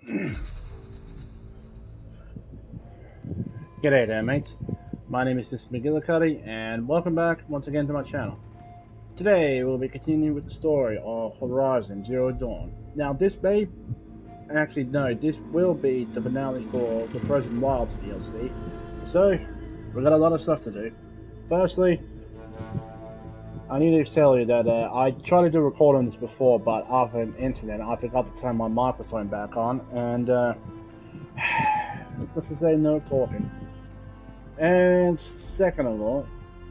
G'day there, mates. My name is Mr. Magilla-cutti, and welcome back once again to my channel. Today, we'll be continuing with the story of Horizon Zero Dawn. Now, this will be the finale for the Frozen Wilds DLC. So, we've got a lot of stuff to do. Firstly, I need to tell you that I tried to do recording this before, but after an incident, I forgot to turn my microphone back on, and let's just say no talking. And second of all,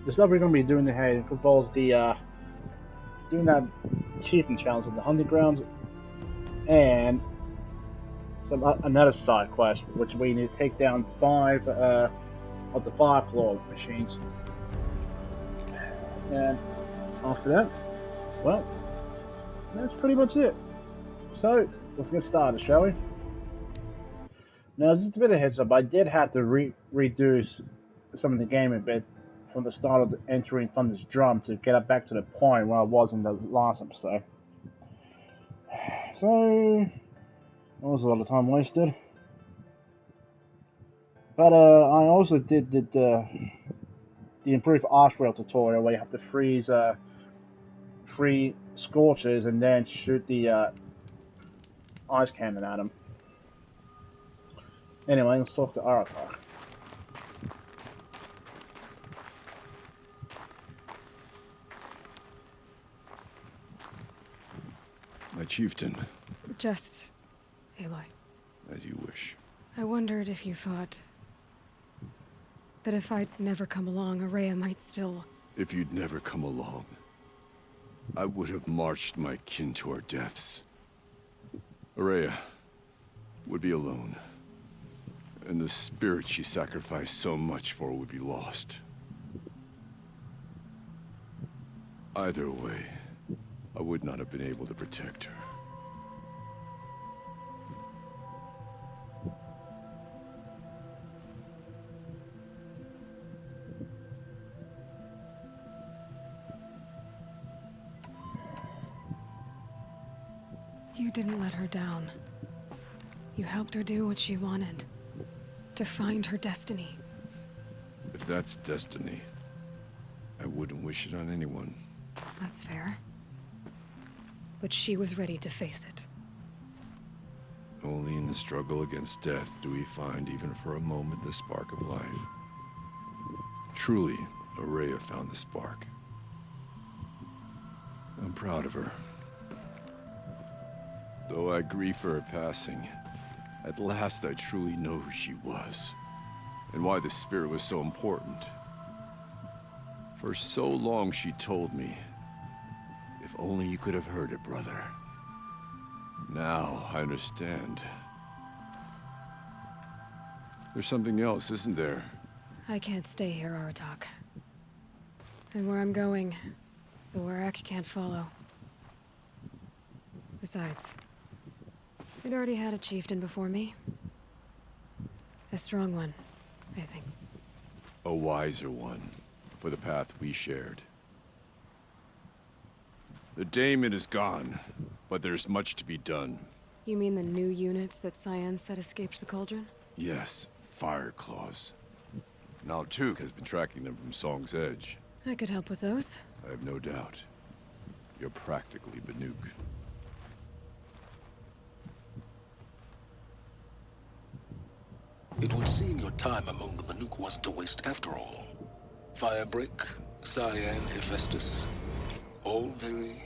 the stuff we're going to be doing today involves the doing that cheating challenge with the hunting grounds, and another side quest, which we need to take down 5 of the Fireclaws machines. And after that, well, that's pretty much it. So let's get started, shall we? Now, just a bit of heads up, I did have to reduce some of the game a bit from the start of the entering Thunder's Drum to get up back to the point where I was in the last episode. So, that was a lot of time wasted. But I also did the improved arch rail tutorial where you have to freeze 3 scorches and then shoot the ice cannon at them. Anyway, let's talk to Aratak. My chieftain. Just, Aloy. As you wish. I wondered if you thought that if I'd never come along, Araya might still... If you'd never come along, I would have marched my kin to our deaths. Araya would be alone, and the spirit she sacrificed so much for would be lost. Either way, I would not have been able to protect her. You didn't let her down. You helped her do what she wanted. To find her destiny. If that's destiny, I wouldn't wish it on anyone. That's fair. But she was ready to face it. Only in the struggle against death do we find, even for a moment, the spark of life. Truly, Araya found the spark. I'm proud of her. Though I grieve for her passing, at last I truly know who she was, and why the spirit was so important. For so long she told me, if only you could have heard it, brother. Now I understand. There's something else, isn't there? I can't stay here, Aratak. And where I'm going, the Warrak can't follow. Besides, we'd already had a chieftain before me. A strong one, I think. A wiser one, for the path we shared. The daemon is gone, but there's much to be done. You mean the new units that Cyan said escaped the cauldron? Yes, Fireclaws. Now Tuke has been tracking them from Song's Edge. I could help with those. I have no doubt. You're practically Banuk. It would seem your time among the Banuk wasn't a waste after all. Firebreak, Cyan, Hephaestus. All very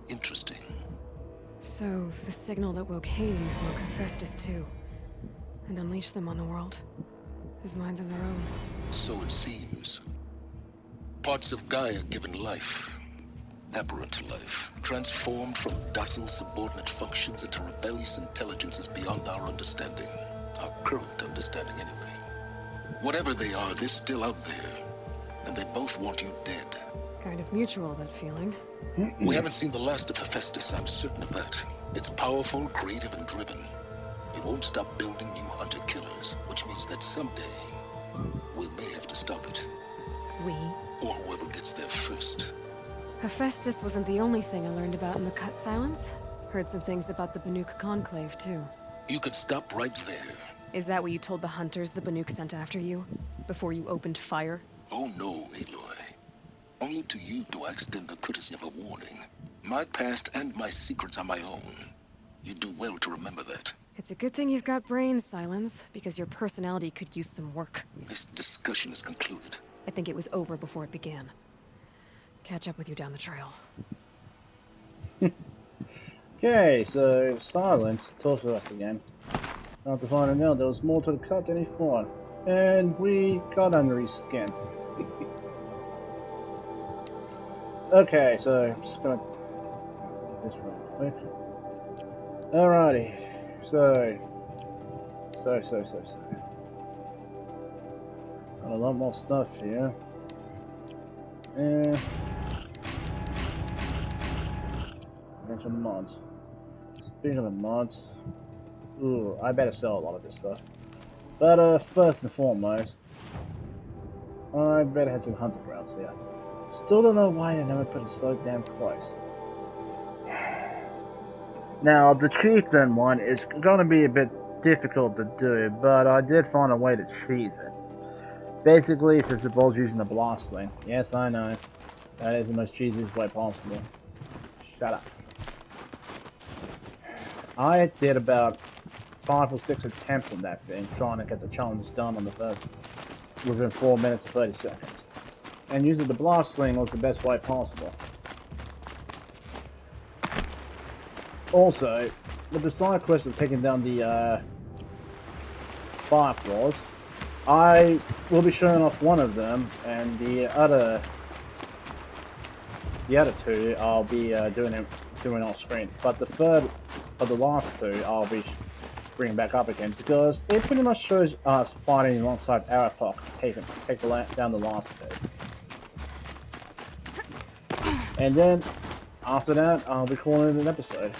interesting. So, the signal that woke Hades woke Hephaestus too. And unleashed them on the world. As minds of their own. So it seems. Parts of Gaia given life. Aberrant life. Transformed from docile subordinate functions into rebellious intelligences beyond our understanding. Our current understanding, anyway. Whatever they are, they're still out there. And they both want you dead. Kind of mutual, that feeling. We haven't seen the last of Hephaestus, I'm certain of that. It's powerful, creative, and driven. It won't stop building new hunter-killers, which means that someday, we may have to stop it. We? Or whoever gets there first. Hephaestus wasn't the only thing I learned about in the Cut Silence. Heard some things about the Banuk Conclave, too. You could stop right there. Is that what you told the hunters the Banuk sent after you? Before you opened fire? Oh no, Aloy. Only to you do I extend the courtesy of a warning. My past and my secrets are my own. You do well to remember that. It's a good thing you've got brains, Silence, because your personality could use some work. This discussion is concluded. I think it was over before it began. Catch up with you down the trail. Okay, so Silence talks to us again. After finding out there was more to the cut than he thought. And we got under his skin. Okay, so I'm just gonna do this real quick. Alrighty. So. Got a lot more stuff here. And bunch of mods. Speaking of mods, ooh, I better sell a lot of this stuff. But first and foremost, I better head to the hunting grounds here. Still don't know why they never put it so damn close. Now, the chieftain one is going to be a bit difficult to do, but I did find a way to cheese it. Basically, it's just involves using the blast sling. Yes, I know. That is the most cheesiest way possible. Shut up. I did about 5 or 6 attempts on that thing, trying to get the challenge done on the first, within 4 minutes 30 seconds. And using the blast sling was the best way possible. Also, with the side quest of taking down the Fireclaws, I will be showing off one of them, and the other two I'll be doing off screen. But the third of the last two I'll be bringing back up again, because it pretty much shows us fighting alongside Aratok, take down the last two. And then after that I'll be calling it an episode.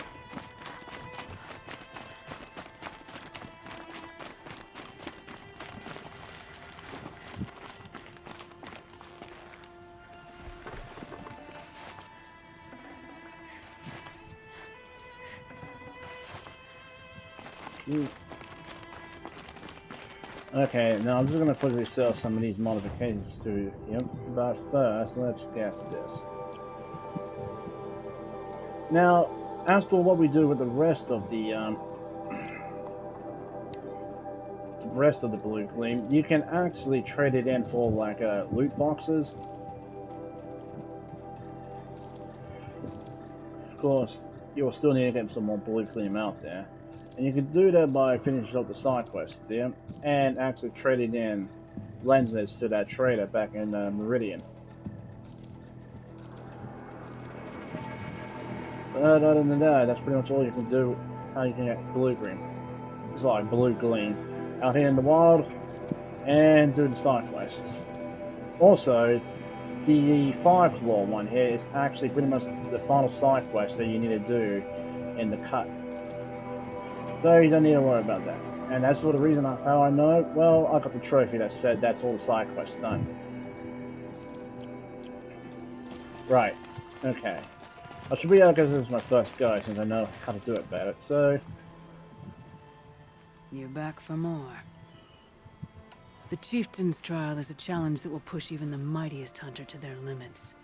Okay, now I'm just going to quickly sell some of these modifications to him, but first, let's get this. Now, as for what we do with the rest of the blue gleam, you can actually trade it in for like loot boxes. Of course, you'll still need to get some more blue gleam out there. And you can do that by finishing up the side quests here, and actually trading in lenses to that trader back in Meridian. But other than that, that's pretty much all you can do, how you can get blue gleam. It's like blue gleam out here in the wild, and do the side quests. Also, the Fireclaw one here is actually pretty much the final side quest that you need to do in the cut. So you don't need to worry about that. And that's for the reason how I know, well, I got the trophy that said that's all the side quests done. Right, okay. I should be able, because this is my first go, since I know how to do it better, so... You're back for more. The Chieftain's trial is a challenge that will push even the mightiest hunter to their limits.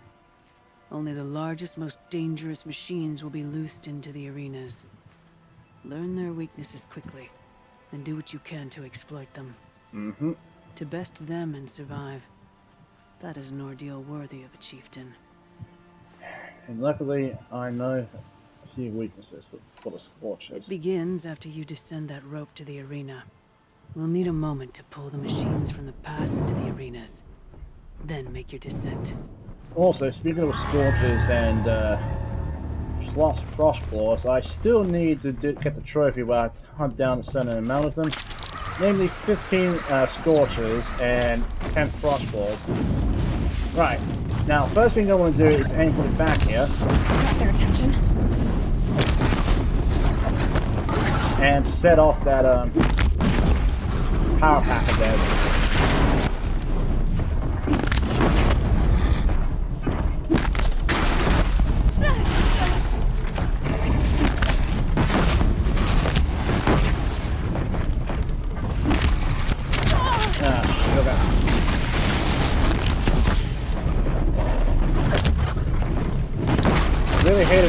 Only the largest, most dangerous machines will be loosed into the arenas. Learn their weaknesses quickly, and do what you can to exploit them. To best them and survive. That is an ordeal worthy of a chieftain. And luckily, I know a few weaknesses for the Scorchers. It begins after you descend that rope to the arena. We'll need a moment to pull the machines from the pass into the arenas. Then make your descent. Also, speaking of Scorchers and Frostclaws, I still need to get the trophy where I hunt down a certain amount of them. Namely 15 Scorchers and 10 Frostclaws. Right, now first thing I want to do is aim for the back here. Got their attention. And set off that power pack of theirs.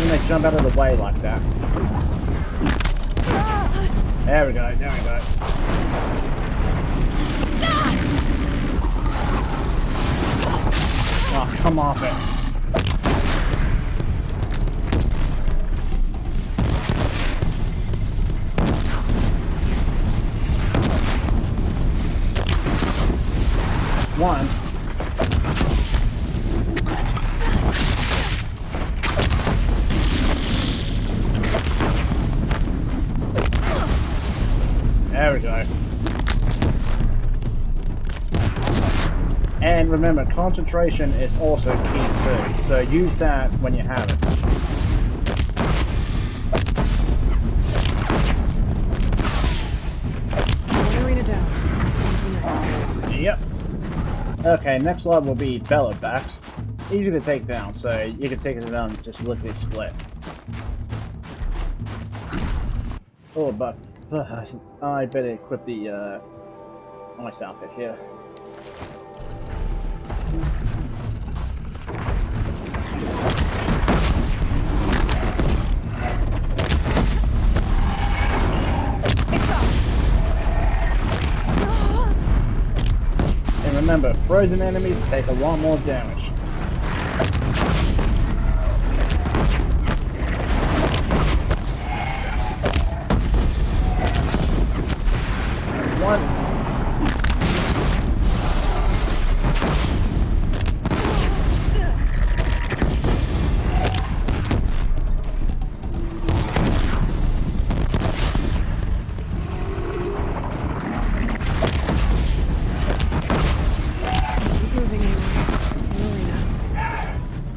reason they jump out of the way like that. There we go, there we go. Oh, come off it. One. There we go. And remember, concentration is also key too, so use that when you have it. One arena down. On to the next. Yep. Okay, next level will be Bellowbacks. Easy to take down, so you can take it down just lickety split. Oh, but I better equip the ice outfit here. And remember, frozen enemies take a lot more damage. One.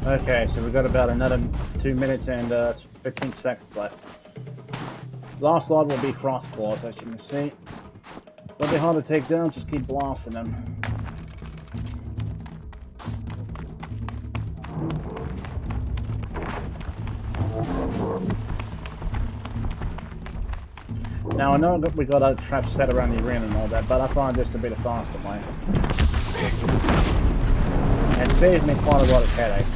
Okay, so we've got about another 2 minutes and 15 seconds left. Last slide will be Fireclaws, as you can see. They'll be hard to take down, just keep blasting them. Now I know we got other traps set around the arena and all that, but I find this to be the faster way. And it saves me quite a lot of headaches.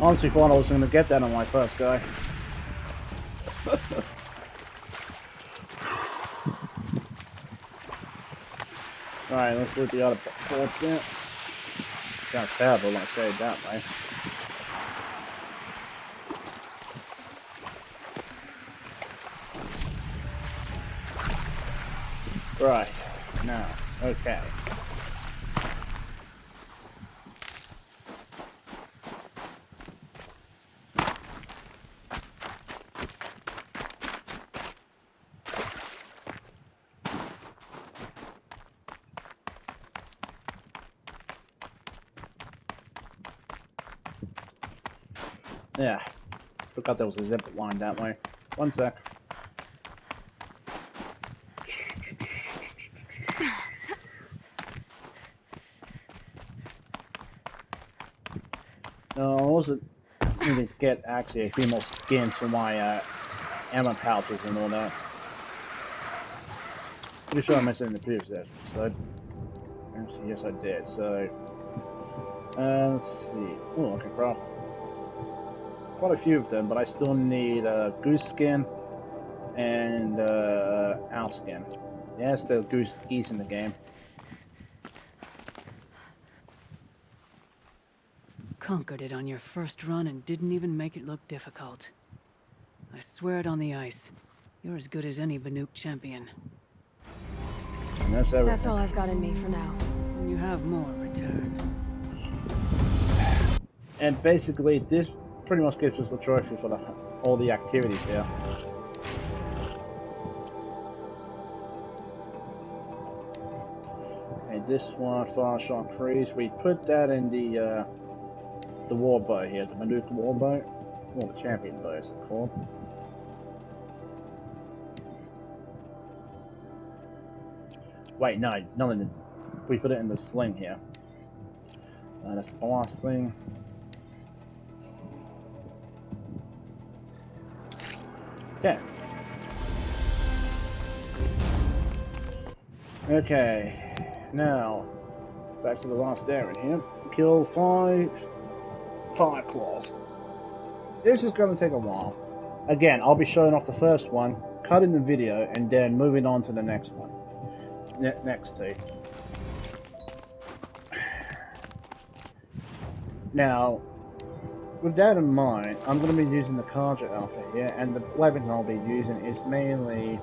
Honestly thought I was going to get that on my first guy. Alright, let's loot the other boards there. Sounds terrible when I say it that way. Right, now, okay. Yeah, forgot there was a zip line that way. One sec. No, I also need to get actually a few more skins for my ammo pouches and all that. Pretty sure I mentioned it in the previous episode. Actually, yes, I did. So, let's see. Oh, I can craft quite a few of them, but I still need goose skin and owl skin. Yes, there's geese in the game. Conquered it on your first run and didn't even make it look difficult. I swear it on the ice. You're as good as any Banuk champion. And that's everything. That's all I've got in me for now. When you have more, return. And basically, this pretty much gives us the trophy for all the activities here. And this one, Fire Shark Freeze, we put that in the war boat here, the Manuka war boat. Well, the champion boat is it called. Wait, no, none of the. We put it in the sling here. That's the last thing. Yeah. Okay. Now, back to the last area here. Kill 5 Fireclaws. This is going to take a while. Again, I'll be showing off the first one, cutting the video, and then moving on to the next one. Next two. Now, with that in mind, I'm going to be using the Carja outfit here, and the weapon I'll be using is mainly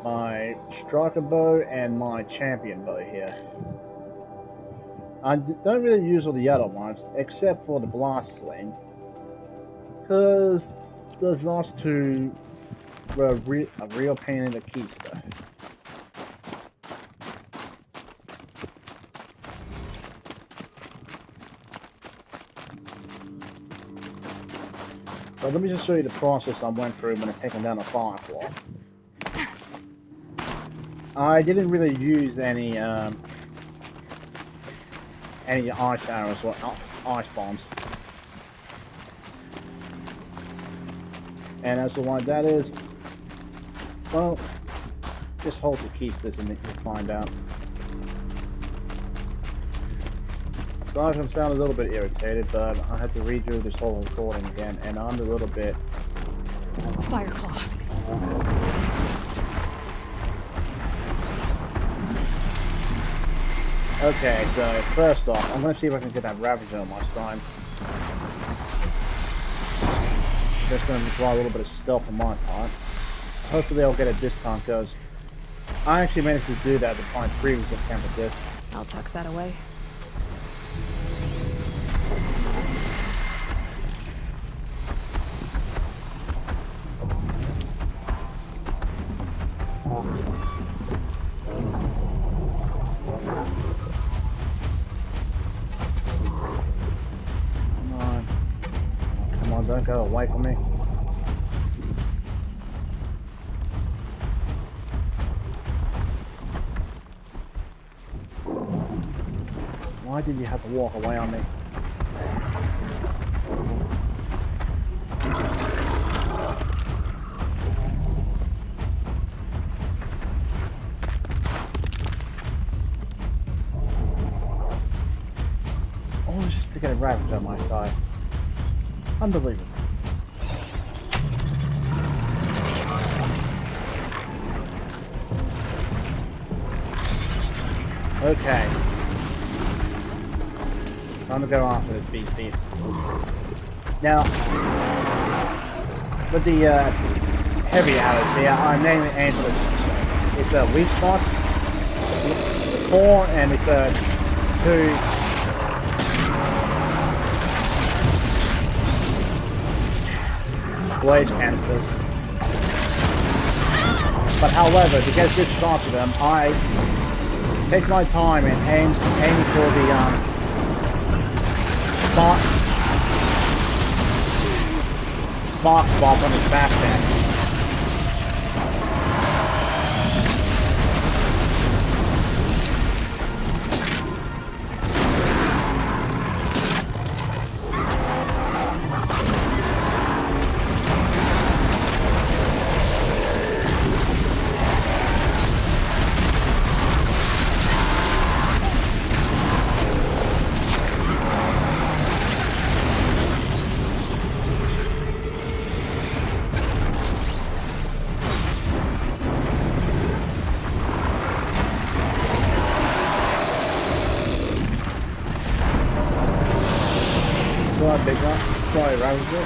my striker bow and my champion bow here. I don't really use all the other ones, except for the blast sling, because those last two were a real pain in the keister. So let me just show you the process I went through when I taken down a Fireclaw. I didn't really use any ice arrows or ice bombs. And as to why that is, well, just hold the keysters and you'll find out. So I can sound a little bit irritated, but I had to redo this whole recording again, and I'm a little bit... Fireclaw. Okay, so first off, I'm going to see if I can get that Ravager on my side. That's going to require a little bit of stealth on my part. Hopefully I'll get it this time, because I actually managed to do that with my previous attempt at this. I'll tuck that away. Come on, don't go away from me. Why did you have to walk away on me? Oh, it's just to get a rabbit on my side. Unbelievable. Okay. Time to go after this beastie. Now, with the heavy arrows here, I mainly aim for it's a weak spot, the core, and it's a 2 blaze canisters. But however, to get good shots of them, I take my time and aim for the spark spot on his back end. big one. Sorry, Ravager.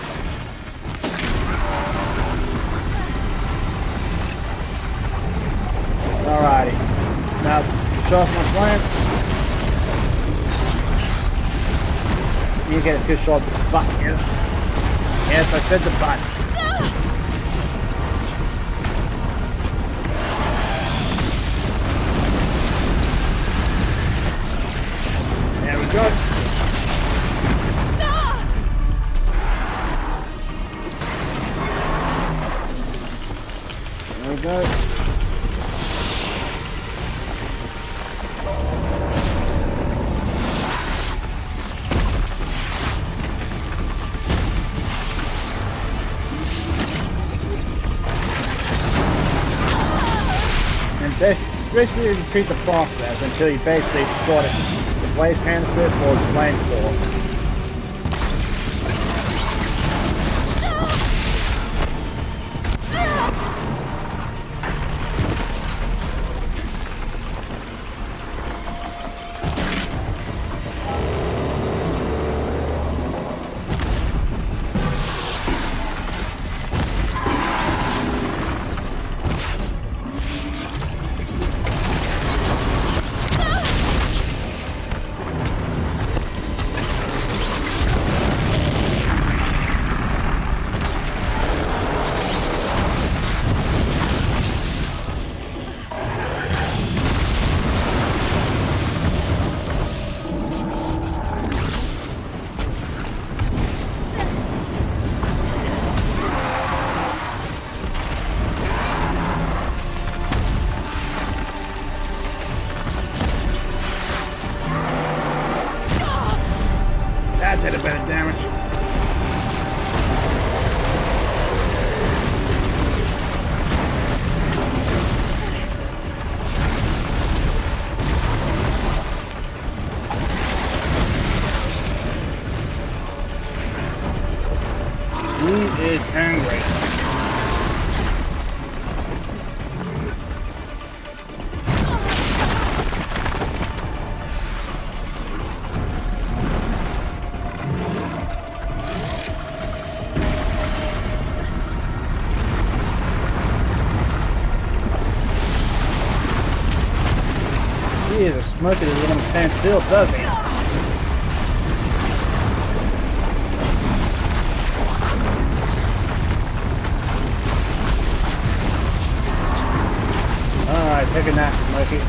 Alrighty. Now, show off my plan. You get a good shot with the button here. Yes, I said the button. There we go. There we go. And basically repeat the process until you basically sort it. The blaze canister or the flamethrower. That did a bit of damage. He is angry. He is a smoker that doesn't want to stand still, does he? Alright, take a nap, Smokey.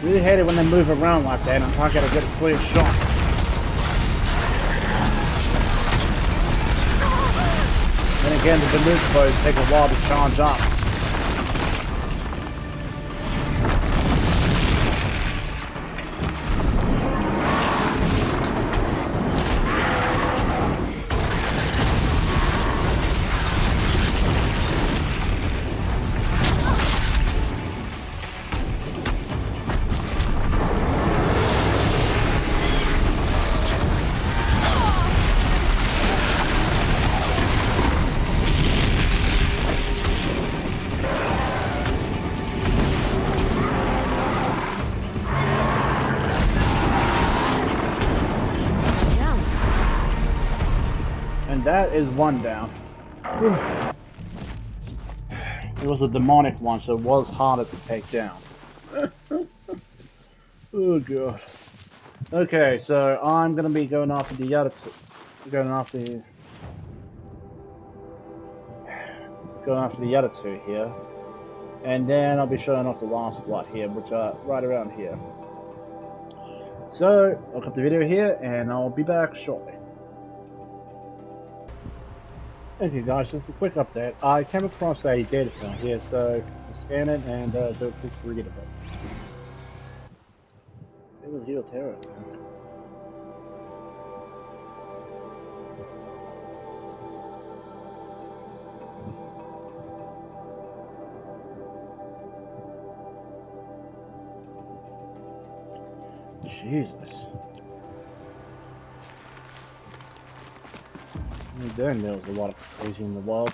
Really hate it when they move around like that and I can't get a good clear shot. Then again, the Banuka bows take a while to charge up. And that is one down. Whew. It was a demonic one, so it was harder to take down. Oh god. Okay, so I'm gonna be going after the other two. Going after the other two here. And then I'll be showing off the last lot here, which are right around here. So, I'll cut the video here, and I'll be back shortly. Okay guys, just a quick update. I came across a data film here, so I'll scan it and do a quick read of it. It was real terror. Jesus. Damn, there's a lot of crazy in the world.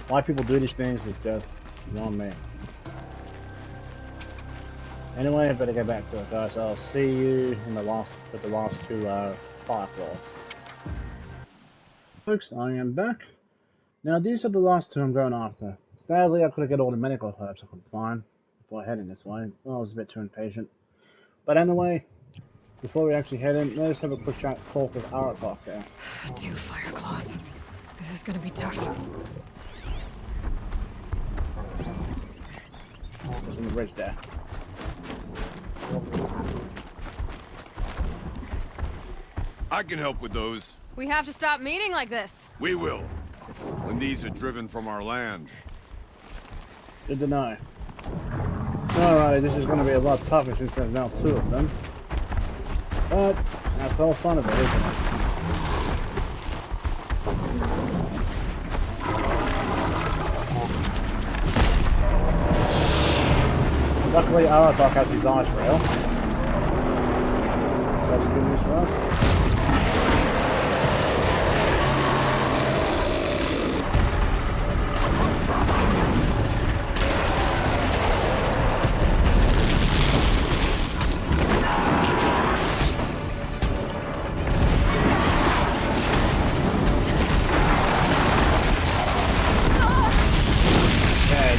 Why people do these things is just beyond me. Anyway, I better get back to it, guys. I'll see you in the last two Fireclaws. Folks, I am back. Now these are the last two I'm going after. Sadly, I couldn't get all the medical herbs I could find before heading this way. Well, I was a bit too impatient. But anyway, before we actually head in, let's have a quick chat talk with Aloy there. 2 Fireclaws. This is gonna be tough. Just on the bridge there. I can help with those. We have to stop meeting like this. We will. When these are driven from our land. Good to know. Alright, this is going to be a lot tougher since there's now 2 of them. But, that's the whole fun of it, isn't it? Luckily, Aloy has his ice rail. That's good news for us.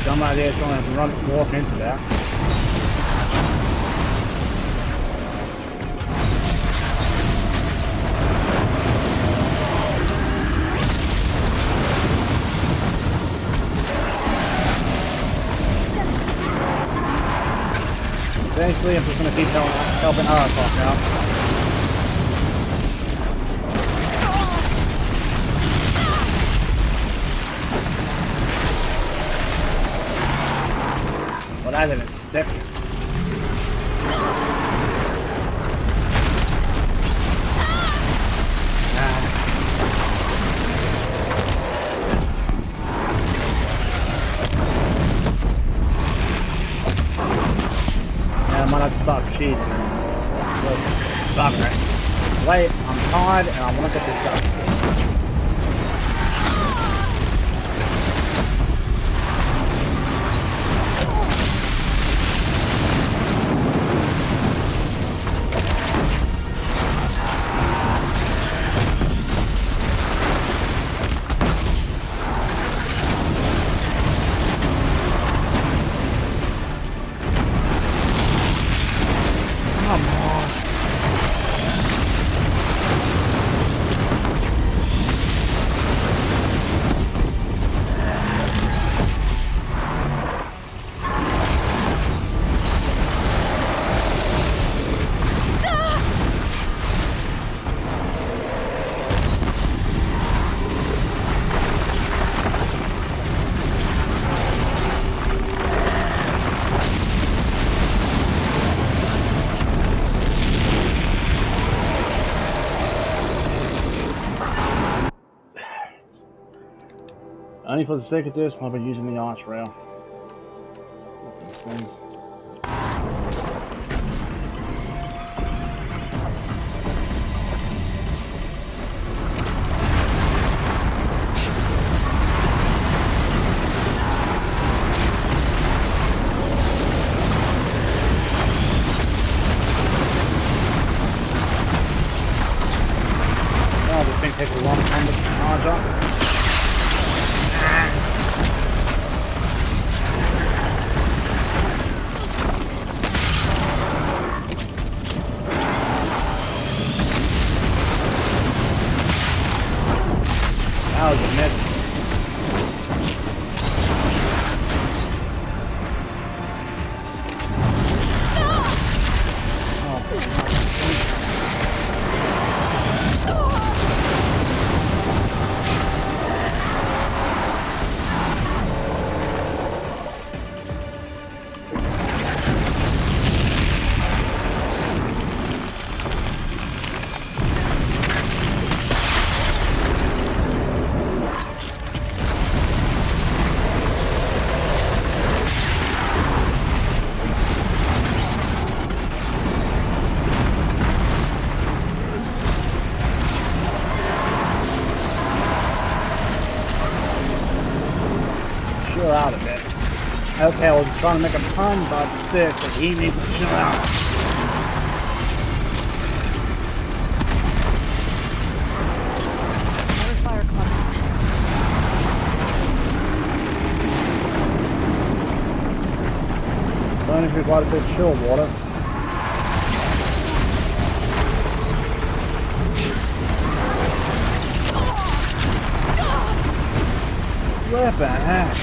Dumb idea trying to walk into that. Eventually, I'm just going to keep helping Aloy out. Well, that didn't stick. Yeah, I might have to stop cheating. Stop it. Wait, I'm tired and I want to get this done. Only for the sake of this, I'll be using the arch rail. These things. Oh, this thing takes a long time to charge up. That was a miss. chill out a bit. Okay, I was trying to make a pun, but seriously, he needs to chill out. Another Fireclaws. Only if you've got a bit of chill water. What the heck?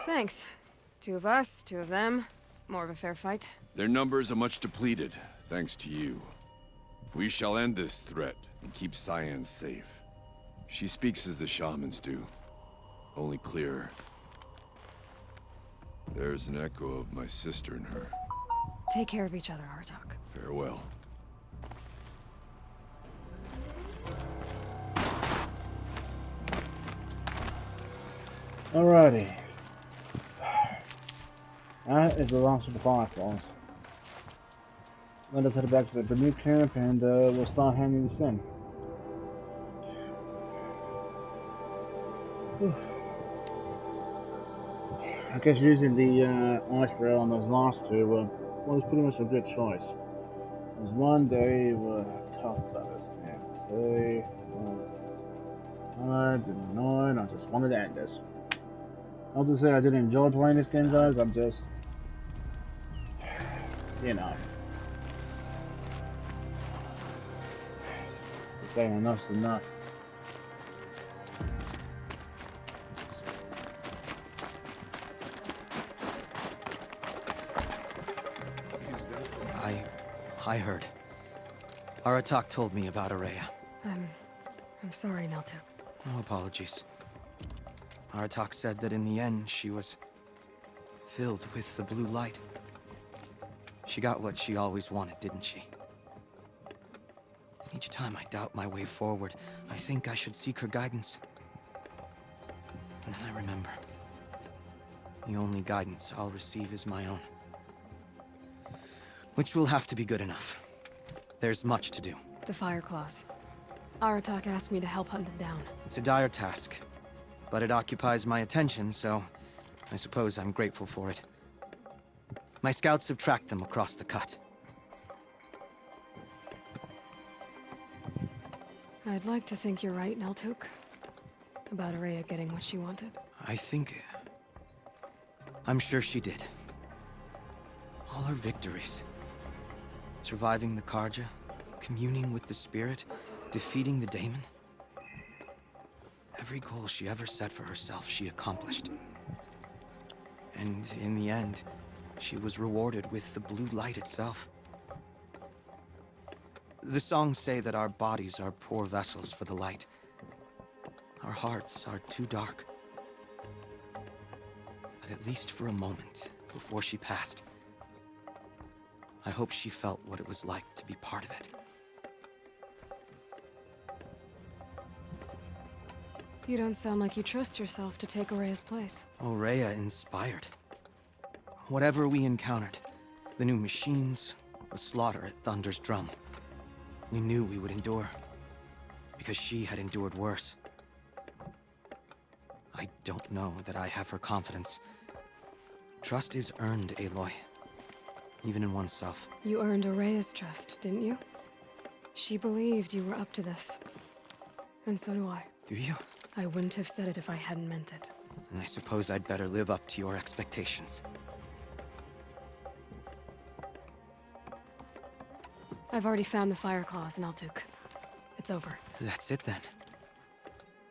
Thanks. 2 of us, 2 of them. More of a fair fight. Their numbers are much depleted, thanks to you. We shall end this threat and keep Cyan safe. She speaks as the shamans do, only clearer. There's an echo of my sister in her. Take care of each other, Artok. Farewell. Alrighty. That is the last of the Fireclaws. Let us head back to the new camp and we'll start handing this in. Whew. I guess using the ice rail on those last 2 was pretty much a good choice. Because one day were tough battles, and 2 was hard and annoying. I just wanted to end this. I'll just say I didn't enjoy playing this game, guys. I'm just, you know, saying enough's enough. I heard. Aratak told me about Araya. I'm sorry, Neltuk. No apologies. Aratak said that in the end, she was filled with the blue light. She got what she always wanted, didn't she? Each time I doubt my way forward, I think I should seek her guidance. And then I remember. The only guidance I'll receive is my own. Which will have to be good enough. There's much to do. The Fireclaws. Aratak asked me to help hunt them down. It's a dire task, but it occupies my attention, so I suppose I'm grateful for it. My scouts have tracked them across the cut. I'd like to think you're right, Neltuk. About Araya getting what she wanted. I'm sure she did. All her victories. Surviving the Karja, communing with the spirit, defeating the daemon. Every goal she ever set for herself, she accomplished. And in the end, she was rewarded with the blue light itself. The songs say that our bodies are poor vessels for the light. Our hearts are too dark. But at least for a moment, before she passed, I hope she felt what it was like to be part of it. You don't sound like you trust yourself to take Araya's place. Rhea inspired. Whatever we encountered, the new machines, the slaughter at Thunder's Drum, we knew we would endure, because she had endured worse. I don't know that I have her confidence, Trust is earned, Aloy. Even in oneself. You earned Araya's trust, didn't you? She believed you were up to this. And so do I. Do you? I wouldn't have said it if I hadn't meant it. And I suppose I'd better live up to your expectations. I've already found the Fireclaws in Altuk. It's over. That's it then.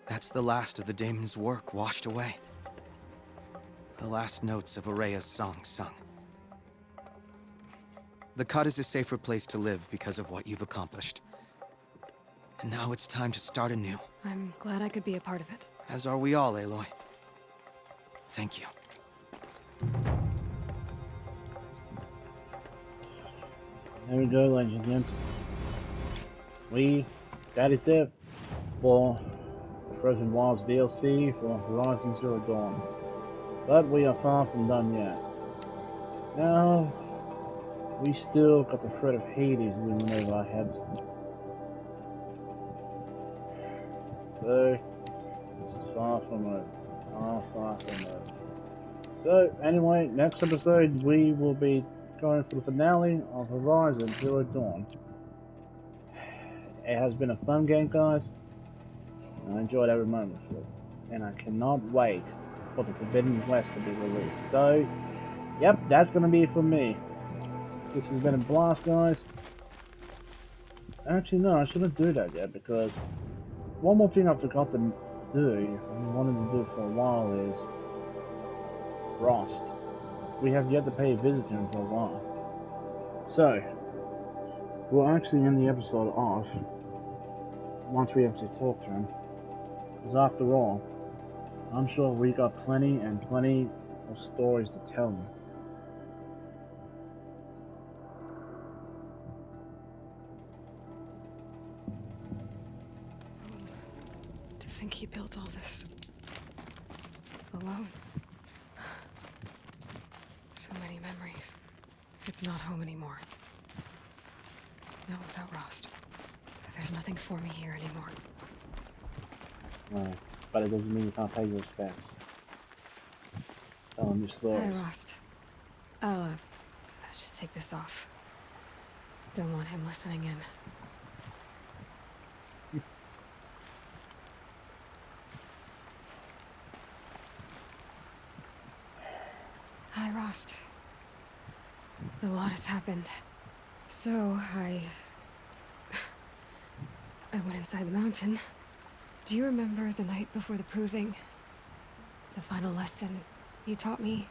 That's the last of the daemon's work washed away. The last notes of Araya's song sung. The Cut is a safer place to live because of what you've accomplished. And now it's time to start anew. I'm glad I could be a part of it. As are we all, Aloy. Thank you. There we go, ladies and gents. That is it for the Frozen Wilds DLC for Horizon Zero Dawn. But we are far from done yet. Now, we still got the threat of Hades looming over our heads. So, this is far from it. Far from it. So, anyway, next episode we will be going for the finale of Horizon Zero Dawn. It has been a fun game, guys. I enjoyed every moment of it. And I cannot wait for the Forbidden West to be released. So, yep, that's going to be it for me. This has been a blast, guys. Actually, no, I shouldn't do that yet, because one more thing I forgot to do, and wanted to do for a while, is Rost. We have yet to pay a visit to him for a while. So, we'll actually end the episode off once we actually talk to him. Because after all, I'm sure we got plenty and plenty of stories to tell him. To think he built all this alone. So many memories. It's not home anymore. No, without Rost. There's nothing for me here anymore. Right. But it doesn't mean you can't pay your respects. Tell him your stories. Hi, Rost. I'll, just take this off. Don't want him listening in. Hi, Rost. A lot has happened. So, I went inside the mountain. Do you remember the night before the proving? The final lesson you taught me?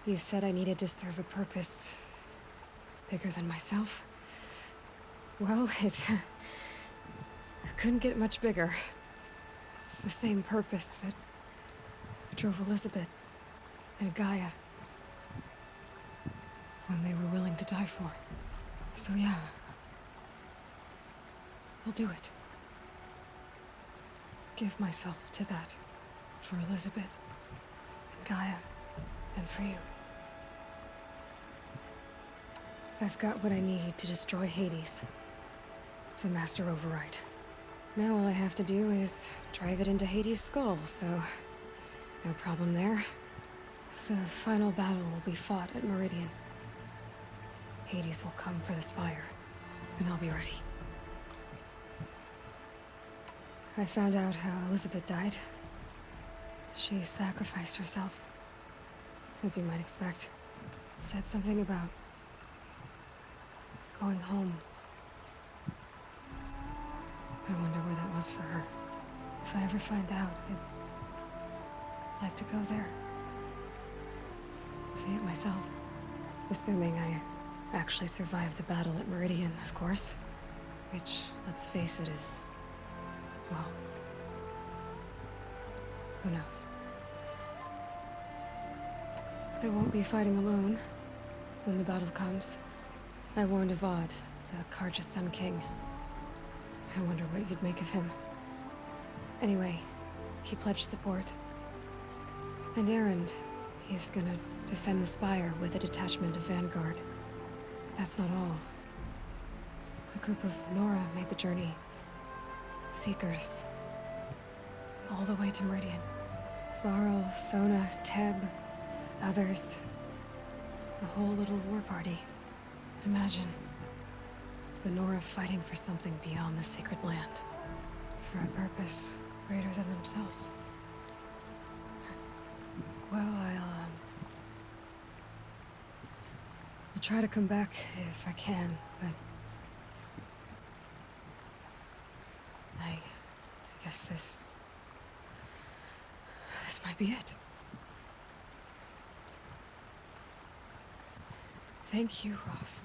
You said I needed to serve a purpose bigger than myself. Well, it couldn't get much bigger. It's the same purpose that drove Elizabeth and Gaia when they were willing to die for. So yeah, I'll do it. Give myself to that. For Elizabeth, and Gaia, and for you. I've got what I need to destroy Hades. The Master Override. Now all I have to do is drive it into Hades' skull, so no problem there. The final battle will be fought at Meridian. Hades will come for the Spire, and I'll be ready. I found out how Elizabeth died. She sacrificed herself, as you might expect. Said something about going home. I wonder where that was for her. If I ever find out, I'd like to go there. See it myself. Assuming I actually survived the battle at Meridian, of course. Which, let's face it, is... well... who knows? I won't be fighting alone when the battle comes. I warned Avad, the Karja's Sun King. I wonder what you'd make of him. Anyway, he pledged support. And Erend, he's gonna defend the Spire with a detachment of Vanguard. That's not all. A group of Nora made the journey. Seekers. All the way to Meridian. Varl, Sona, Teb, others. A whole little war party. Imagine. The Nora fighting for something beyond the sacred land. For a purpose greater than themselves. Well, I'll try to come back if I can, but... I guess this might be it. Thank you, Rost.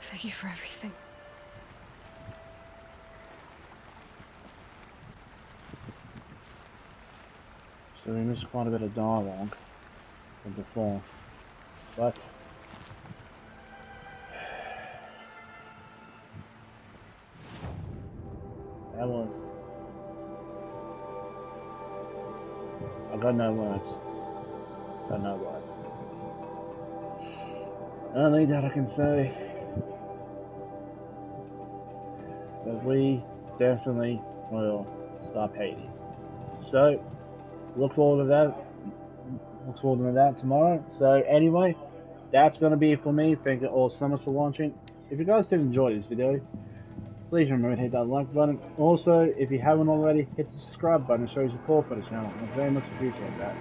Thank you for everything. So we missed quite a bit of dialogue from before, but that was... I got no words. Got no words. Only that I can say that we definitely will stop Hades. So, look forward to that. Look forward to that tomorrow. So anyway, that's going to be it for me. Thank you all so much for watching. If you guys did enjoy this video, please remember to hit that like button. Also, if you haven't already, hit the subscribe button to show your support for the channel. I very much appreciate that.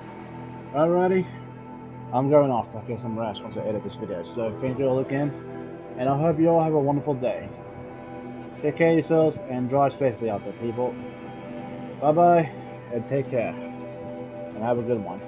Alrighty, I'm going off. I get some rest once I edit this video. So thank you all again, and I hope you all have a wonderful day. Take care of yourselves and drive safely out there, people. Bye bye, and take care, and have a good one.